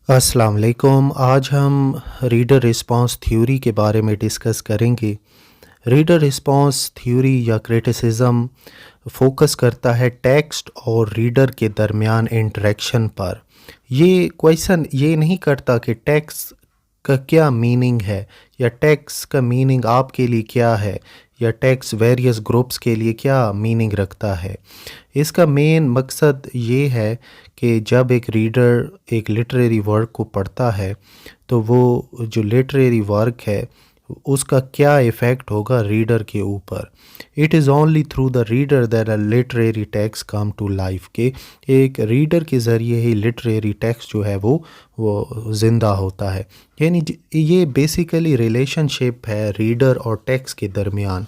अस्सलाम वालेकुम। आज हम रीडर रिस्पांस थ्योरी के बारे में डिस्कस करेंगे। रीडर रिस्पांस थ्योरी या क्रिटिसिज्म फोकस करता है टेक्स्ट और रीडर के दरमियान इंटरेक्शन पर। ये क्वेश्चन ये नहीं करता कि टेक्स्ट का क्या मीनिंग है या टेक्स्ट का मीनिंग आपके लिए क्या है या टेक्स्ट वेरियस ग्रुप्स के लिए क्या मीनिंग रखता है। इसका मेन मकसद ये है कि जब एक रीडर एक लिटरेरी वर्क को पढ़ता है तो वो जो लिटरेरी वर्क है उसका क्या इफ़ेक्ट होगा रीडर के ऊपर। It is only through the reader that a literary text come to life के एक रीडर के ज़रिए ही लिटरेरी टेक्स्ट जो है वो ज़िंदा होता है। यानी ये बेसिकली रिलेशनशिप है रीडर और टेक्स्ट के दरमियान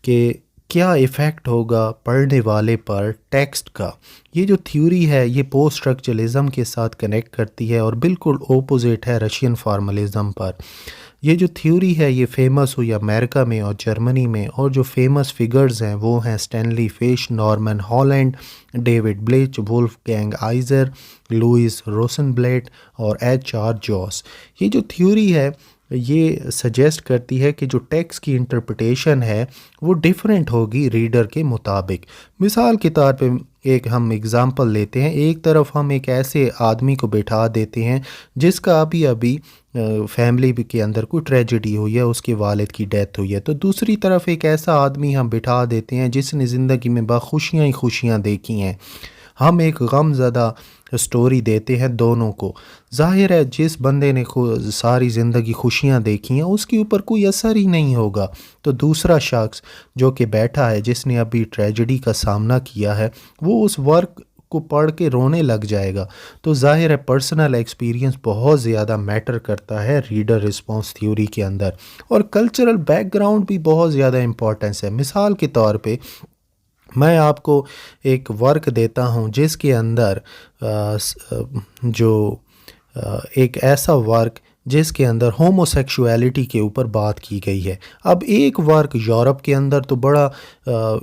कि क्या इफ़ेक्ट होगा पढ़ने वाले पर टेक्स्ट का। ये जो थ्योरी है ये पोस्ट स्ट्रक्चरलिज्म के साथ कनेक्ट करती है और बिल्कुल ओपोजिट है रशियन फॉर्मलिज्म पर। ये जो थ्योरी है ये फेमस हुई अमेरिका में और जर्मनी में, और जो फेमस फिगर्स हैं वो हैं Stanley Fish, Norman Holland, David Bleich, Wolfgang Iser, Louise Rosenblatt और एच.आर. जॉस। ये जो थ्योरी है ये सजेस्ट करती है कि जो टेक्स्ट की इंटरप्रिटेशन है वो डिफरेंट होगी रीडर के मुताबिक। मिसाल के तौर पे एक हम एग्ज़ाम्पल लेते हैं। एक तरफ हम एक ऐसे आदमी को बैठा देते हैं जिसका अभी अभी फैमिली के अंदर कोई ट्रेजेडी हुई है, उसके वालिद की डेथ हुई है। तो दूसरी तरफ एक ऐसा आदमी हम बिठा देते हैं जिसने ज़िंदगी में खुशियाँ ही खुशियाँ देखी हैं। हम एक गमज़दा स्टोरी देते हैं दोनों को। ज़ाहिर है जिस बंदे ने सारी ज़िंदगी खुशियाँ देखी हैं उसके ऊपर कोई असर ही नहीं होगा। तो दूसरा शख्स जो कि बैठा है जिसने अभी ट्रेजेडी का सामना किया है वो उस वर्क को पढ़ के रोने लग जाएगा। तो ज़ाहिर है पर्सनल एक्सपीरियंस बहुत ज़्यादा मैटर करता है रीडर रिस्पॉन्स थ्योरी के अंदर, और कल्चरल बैकग्राउंड भी बहुत ज़्यादा इम्पोर्टेंस है। मिसाल के तौर पे मैं आपको एक वर्क देता हूँ जिसके अंदर एक ऐसा वर्क जिसके अंदर होमोसेक्सुअलिटी के ऊपर बात की गई है। अब एक वर्क यूरोप के अंदर तो बड़ा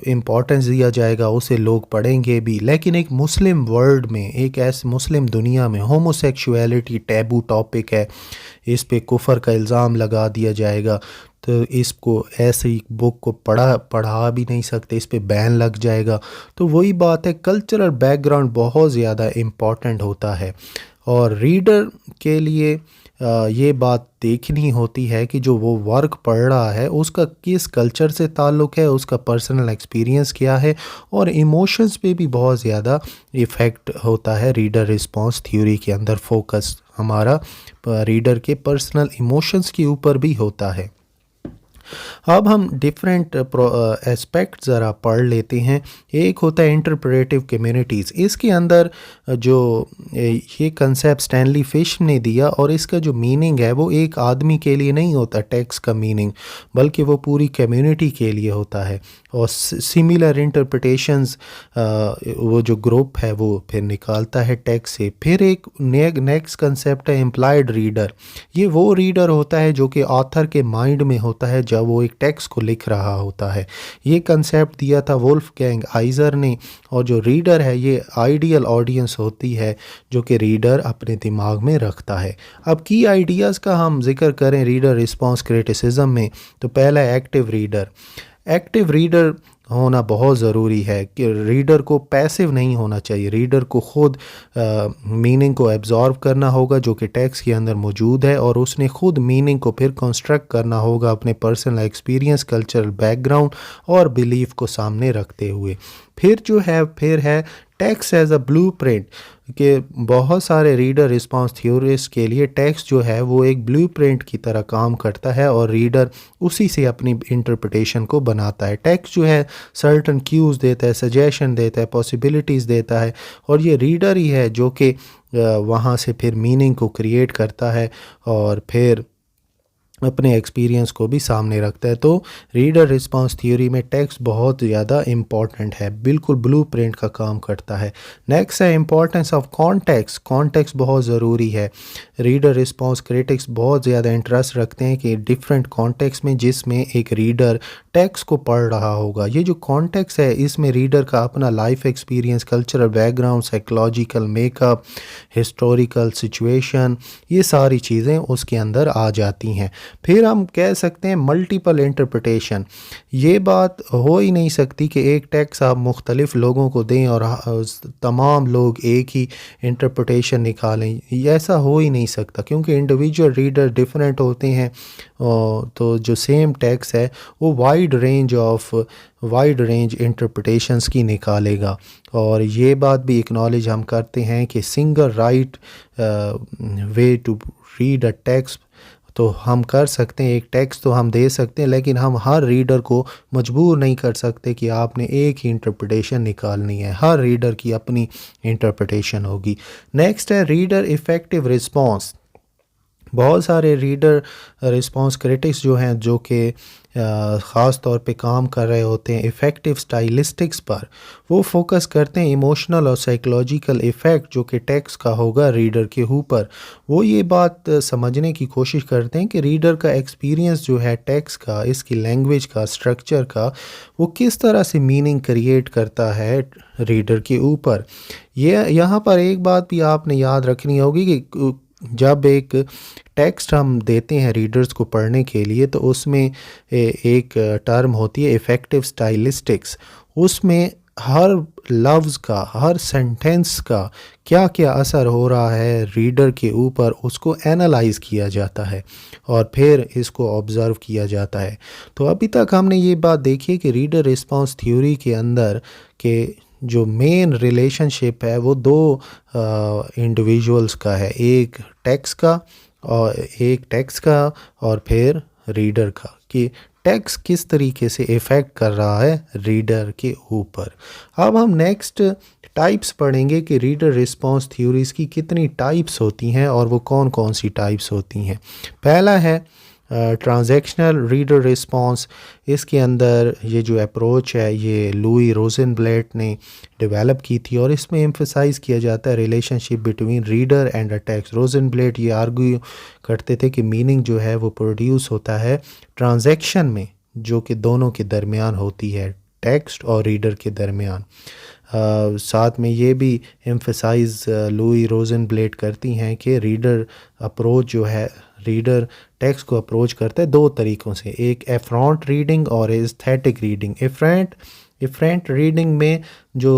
इम्पोर्टेंस दिया जाएगा, उसे लोग पढ़ेंगे भी, लेकिन एक मुस्लिम वर्ल्ड में, एक ऐसे मुस्लिम दुनिया में होमोसेक्सुअलिटी टैबू टॉपिक है, इस पे कुफर का इल्ज़ाम लगा दिया जाएगा। तो इसको ऐसे ही बुक को पढ़ा भी नहीं सकते, इस पे बैन लग जाएगा। तो वही बात है, कल्चरल बैकग्राउंड बहुत ज़्यादा इम्पॉर्टेंट होता है और रीडर के लिए ये बात देखनी होती है कि जो वो वर्क पढ़ रहा है उसका किस कल्चर से ताल्लुक़ है, उसका पर्सनल एक्सपीरियंस क्या है, और इमोशंस पे भी बहुत ज़्यादा इफ़ेक्ट होता है। रीडर रिस्पॉन्स थ्योरी के अंदर फोकस हमारा रीडर के पर्सनल इमोशंस के ऊपर भी होता है। अब हम डिफरेंट एस्पेक्ट ज़रा पढ़ लेते हैं। एक होता है इंटरप्रेटिव कम्युनिटीज़। इसके अंदर जो ये कंसेप्ट स्टैनली फिश ने दिया, और इसका जो मीनिंग है वो एक आदमी के लिए नहीं होता टेक्स्ट का मीनिंग, बल्कि वो पूरी कम्युनिटी के लिए होता है। और सिमिलर इंटरप्रिटेशंस वो जो ग्रुप है वो फिर निकालता है टेक्स्ट से। फिर एक नेक्स्ट कंसेप्ट है एम्प्लॉयड रीडर। ये वो रीडर होता है जो कि ऑथर के माइंड में होता है जब वो एक टेक्स्ट को लिख रहा होता है। ये कंसेप्ट दिया था वुल्फगैंग आइजर ने। और जो रीडर है ये आइडियल ऑडियंस होती है जो कि रीडर अपने दिमाग में रखता है। अब की आइडियाज़ का हम जिक्र करें रीडर रिस्पॉन्स क्रिटिसिज्म में, तो पहला एक्टिव रीडर। एक्टिव रीडर होना बहुत ज़रूरी है कि रीडर को पैसिव नहीं होना चाहिए। रीडर को ख़ुद मीनिंग को एब्जॉर्व करना होगा जो कि टेक्स्ट के अंदर मौजूद है, और उसने ख़ुद मीनिंग को फिर कंस्ट्रक्ट करना होगा अपने पर्सनल एक्सपीरियंस, कल्चरल बैकग्राउंड और बिलीफ को सामने रखते हुए। फिर है टेक्स्ट एज अ ब्लूप्रिंट, कि बहुत सारे रीडर रिस्पॉन्स थ्योरिस्ट के लिए टेक्स्ट जो है वो एक ब्लूप्रिंट की तरह काम करता है और रीडर उसी से अपनी इंटरप्रिटेशन को बनाता है। टेक्स्ट जो है सर्टन क्यूज़ देता है, सजेशन देता है, पॉसिबिलिटीज़ देता है, और ये रीडर ही है जो कि वहाँ से फिर मीनिंग को क्रिएट करता है और फिर अपने एक्सपीरियंस को भी सामने रखता है। तो रीडर रिस्पांस थ्योरी में टेक्स्ट बहुत ज़्यादा इम्पॉर्टेंट है, बिल्कुल ब्लूप्रिंट का काम करता है। नेक्स्ट है इम्पॉर्टेंस ऑफ कॉन्टेक्स्ट। कॉन्टेक्स्ट बहुत ज़रूरी है। रीडर रिस्पांस क्रिटिक्स बहुत ज़्यादा इंटरेस्ट रखते हैं कि डिफरेंट कॉन्टेक्स्ट में जिसमें एक रीडर टेक्स्ट को पढ़ रहा होगा, ये जो कॉन्टेक्स्ट है इसमें रीडर का अपना life experience, cultural background, psychological makeup, historical situation, ये सारी चीज़ें उसके अंदर आ जाती हैं। फिर हम कह सकते हैं मल्टीपल इंटरप्रिटेशन। ये बात हो ही नहीं सकती कि एक टेक्स्ट आप मुख्तलिफ लोगों को दें और तमाम लोग एक ही इंटरप्रिटेशन निकालें, ये ऐसा हो ही नहीं सकता, क्योंकि इंडिविजुअल रीडर डिफरेंट होते हैं। तो जो सेम टेक्स्ट है वो वाइड रेंज इंटरप्रिटेशंस की निकालेगा। और ये बात भी एक्नॉलेज हम करते हैं कि single right way to read a text तो हम कर सकते हैं, एक टेक्स्ट तो हम दे सकते हैं, लेकिन हम हर रीडर को मजबूर नहीं कर सकते कि आपने एक ही इंटरप्रिटेशन निकालनी है। हर रीडर की अपनी इंटरप्रिटेशन होगी। नेक्स्ट है रीडर इफ़ेक्टिव रिस्पॉन्स। बहुत सारे रीडर रिस्पांस क्रिटिक्स जो हैं, जो कि ख़ास तौर पे काम कर रहे होते हैं इफ़ेक्टिव स्टाइलिस्टिक्स पर, वो फोकस करते हैं इमोशनल और साइकोलॉजिकल इफ़ेक्ट जो कि टेक्स्ट का होगा रीडर के ऊपर। वो ये बात समझने की कोशिश करते हैं कि रीडर का एक्सपीरियंस जो है टेक्स्ट का, इसकी लैंग्वेज का, स्ट्रक्चर का, वो किस तरह से मीनिंग क्रिएट करता है रीडर के ऊपर। ये यहाँ पर एक बात भी आपने याद रखनी होगी कि जब एक टेक्स्ट हम देते हैं रीडर्स को पढ़ने के लिए, तो उसमें एक टर्म होती है इफ़ेक्टिव स्टाइलिस्टिक्स। उसमें हर लफ्ज़ का, हर सेंटेंस का क्या क्या असर हो रहा है रीडर के ऊपर, उसको एनालाइज किया जाता है और फिर इसको ऑब्ज़र्व किया जाता है। तो अभी तक हमने ये बात देखी कि रीडर रिस्पांस थ्योरी के अंदर के जो मेन रिलेशनशिप है वो दो इंडिविजुअल्स का है, एक टेक्स्ट का और फिर रीडर का, कि टेक्स्ट किस तरीके से इफ़ेक्ट कर रहा है रीडर के ऊपर। अब हम नेक्स्ट टाइप्स पढ़ेंगे कि रीडर रिस्पांस थ्योरीज़ की कितनी टाइप्स होती हैं और वो कौन कौन सी टाइप्स होती हैं। पहला है ट्रांजैक्शनल रीडर रिस्पांस। इसके अंदर ये जो अप्रोच है ये लुई रोज़नब्लैट ने डेवलप की थी और इसमें एम्फसाइज़ किया जाता है relationship between reader and a text. Rosenblatt ये आर्ग्यू करते थे कि मीनिंग जो है वो प्रोड्यूस होता है ट्रांजैक्शन में, जो कि दोनों के दरमियान होती है, टेक्स्ट और रीडर के दरमियान। साथ में ये भी एम्फसाइज़ लुई रोज़नब्लैट करती हैं कि रीडर अप्रोच जो है, रीडर टेक्स्ट को अप्रोच करता है दो तरीक़ों से, एक एफ्रॉन्ट रीडिंग और एस्थेटिक रीडिंग। एफ्रॉन्ट रीडिंग में जो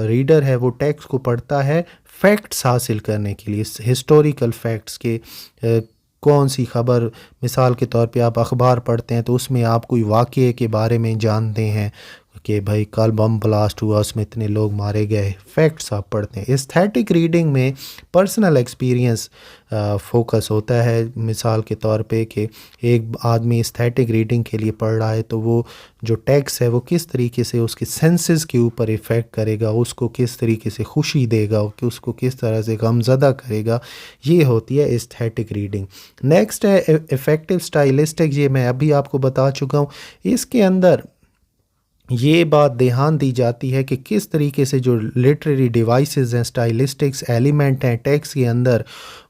रीडर है वो टेक्स्ट को पढ़ता है फैक्ट्स हासिल करने के लिए, हिस्टोरिकल फैक्ट्स के कौन सी खबर, मिसाल के तौर पे आप अखबार पढ़ते हैं तो उसमें आप कोई वाक़ये के बारे में जानते हैं कि भाई कल बम ब्लास्ट हुआ, उसमें इतने लोग मारे गए, फैक्ट्स आप पढ़ते हैं। एस्थेटिक रीडिंग में पर्सनल एक्सपीरियंस फोकस होता है, मिसाल के तौर पे कि एक आदमी एस्थेटिक रीडिंग के लिए पढ़ रहा है तो वो जो टेक्स्ट है वो किस तरीके से उसके सेंसेस के ऊपर इफ़ेक्ट करेगा, उसको किस तरीके से खुशी देगा, कि उसको किस तरह से गमज़दा करेगा, ये होती है एस्थेटिक रीडिंग। नेक्स्ट है इफ़ेक्टिव स्टाइलिस्टिक। ये मैं अभी आपको बता चुका हूँ। इसके अंदर ये बात ध्यान दी जाती है कि किस तरीके से जो लिटरेरी डिवाइसेस हैं, स्टाइलिस्टिक्स एलिमेंट हैं टेक्स्ट के अंदर,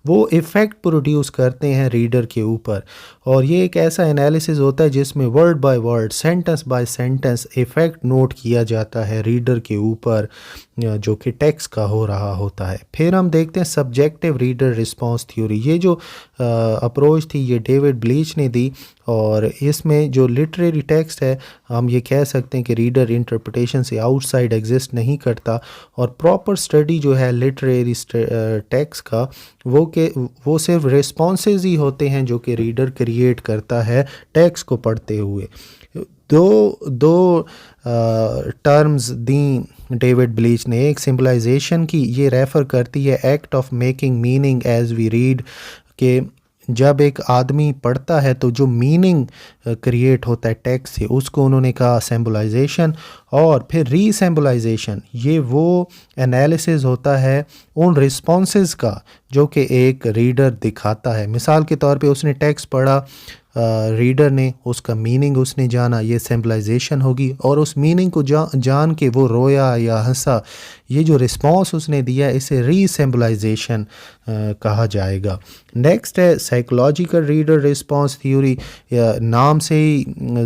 वो इफ़ेक्ट प्रोड्यूस करते हैं रीडर के ऊपर। और ये एक ऐसा एनालिसिस होता है जिसमें word by word, sentence by sentence effect note किया जाता है रीडर के ऊपर जो कि टेक्स्ट का हो रहा होता है। फिर हम देखते हैं सब्जेक्टिव रीडर रिस्पांस थ्योरी। ये जो अप्रोच थी ये डेविड ब्लीच ने दी और इसमें जो लिटरेरी टेक्स्ट है हम ये कह सकते हैं कि रीडर इंटरप्रिटेशन से आउटसाइड एग्जिस्ट नहीं करता, और प्रॉपर स्टडी जो है लिटरेरी टेक्स्ट का वो सिर्फ रिस्पॉन्सेज ही होते हैं जो कि रीडर क्रिएट करता है टेक्स्ट को पढ़ते हुए। दो टर्म्स दी डेविड ब्लीच ने, एक सिंपलाइजेशन की, ये रेफ़र करती है act of making meaning as we read, के जब एक आदमी पढ़ता है तो जो मीनिंग क्रिएट होता है टेक्स्ट से उसको उन्होंने कहा सिंबलाइजेशन। और फिर रीसिंबलाइजेशन, ये वो एनालिसिस होता है उन रिस्पॉन्सेस का जो कि एक रीडर दिखाता है। मिसाल के तौर पे उसने टेक्स्ट पढ़ा रीडर ने उसका मीनिंग उसने जाना, ये सिंपलाइजेशन होगी, और उस मीनिंग को जान के वो रोया या हंसा, ये जो रिस्पॉन्स उसने दिया इसे रीसिंबलाइजेशन कहा जाएगा। नेक्स्ट है साइकोलॉजिकल रीडर रिस्पॉन्स थ्योरी। नाम से ही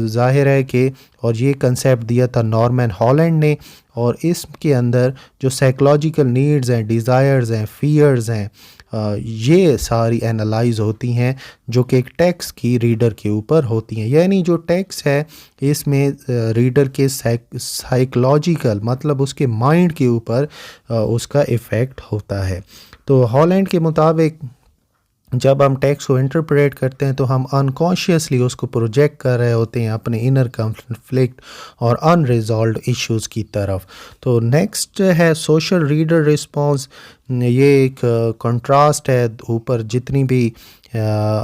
जाहिर है कि, और ये कंसेप्ट दिया था नॉर्मन हॉलैंड ने, और इसके अंदर जो साइकोलॉजिकल नीड्स हैं, डिज़ायर्स हैं, फियर्स हैं, ये सारी एनालाइज होती हैं जो कि एक टेक्स्ट की रीडर के ऊपर होती हैं। यानी जो टेक्स्ट है इसमें रीडर के साइकोलॉजिकल मतलब उसके माइंड के ऊपर उसका इफ़ेक्ट होता है। तो हॉलैंड के मुताबिक जब हम टेक्स्ट को इंटरप्रेट करते हैं तो हम अनकॉन्शियसली उसको प्रोजेक्ट कर रहे होते हैं अपने इनर कॉन्फ्लिक्ट और अनरिजॉल्व्ड इश्यूज़ की तरफ। तो नेक्स्ट है सोशल रीडर रिस्पॉन्स। ये एक कंट्रास्ट है, ऊपर जितनी भी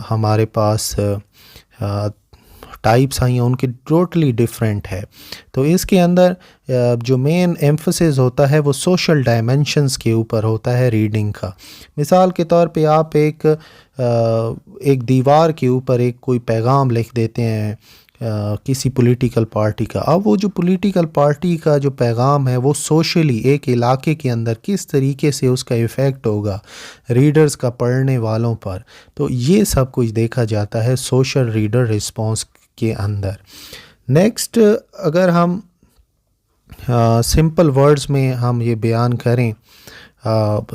हमारे पास टाइप्स आई हैं उनके टोटली डिफरेंट है। तो इसके अंदर जो मेन एम्फसिस होता है वो सोशल डायमेंशंस के ऊपर होता है रीडिंग का। मिसाल के तौर पे आप एक दीवार के ऊपर एक कोई पैगाम लिख देते हैं किसी पॉलिटिकल पार्टी का। अब वो जो पॉलिटिकल पार्टी का जो पैगाम है वो सोशली एक इलाके के अंदर किस तरीके से उसका इफ़ेक्ट होगा रीडर्स का, पढ़ने वालों पर, तो ये सब कुछ देखा जाता है सोशल रीडर रिस्पॉन्स के अंदर। नेक्स्ट, अगर हम सिंपल वर्ड्स में हम ये बयान करें,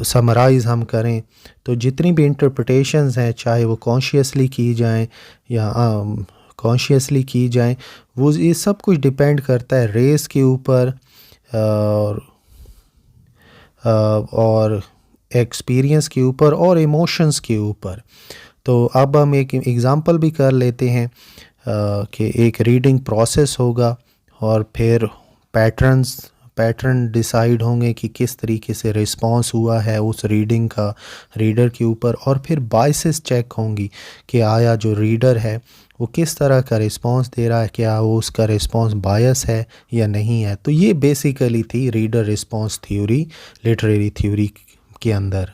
समराइज़ हम करें, तो जितनी भी इंटरप्रिटेशंस हैं चाहे वो कॉन्शियसली की जाएं या कॉन्शियसली की जाएं, वो ये सब कुछ डिपेंड करता है रेस के ऊपर और एक्सपीरियंस के ऊपर और इमोशंस के ऊपर। तो अब हम एक एग्ज़ाम्पल भी कर लेते हैं कि एक रीडिंग प्रोसेस होगा और फिर पैटर्न डिसाइड होंगे कि किस तरीके से रिस्पॉन्स हुआ है उस रीडिंग का रीडर के ऊपर, और फिर बायसेस चेक होंगी कि आया जो रीडर है वो किस तरह का रिस्पॉन्स दे रहा है, क्या वो उसका रिस्पॉन्स बायस है या नहीं है। तो ये बेसिकली थी reader response theory literary theory के अंदर।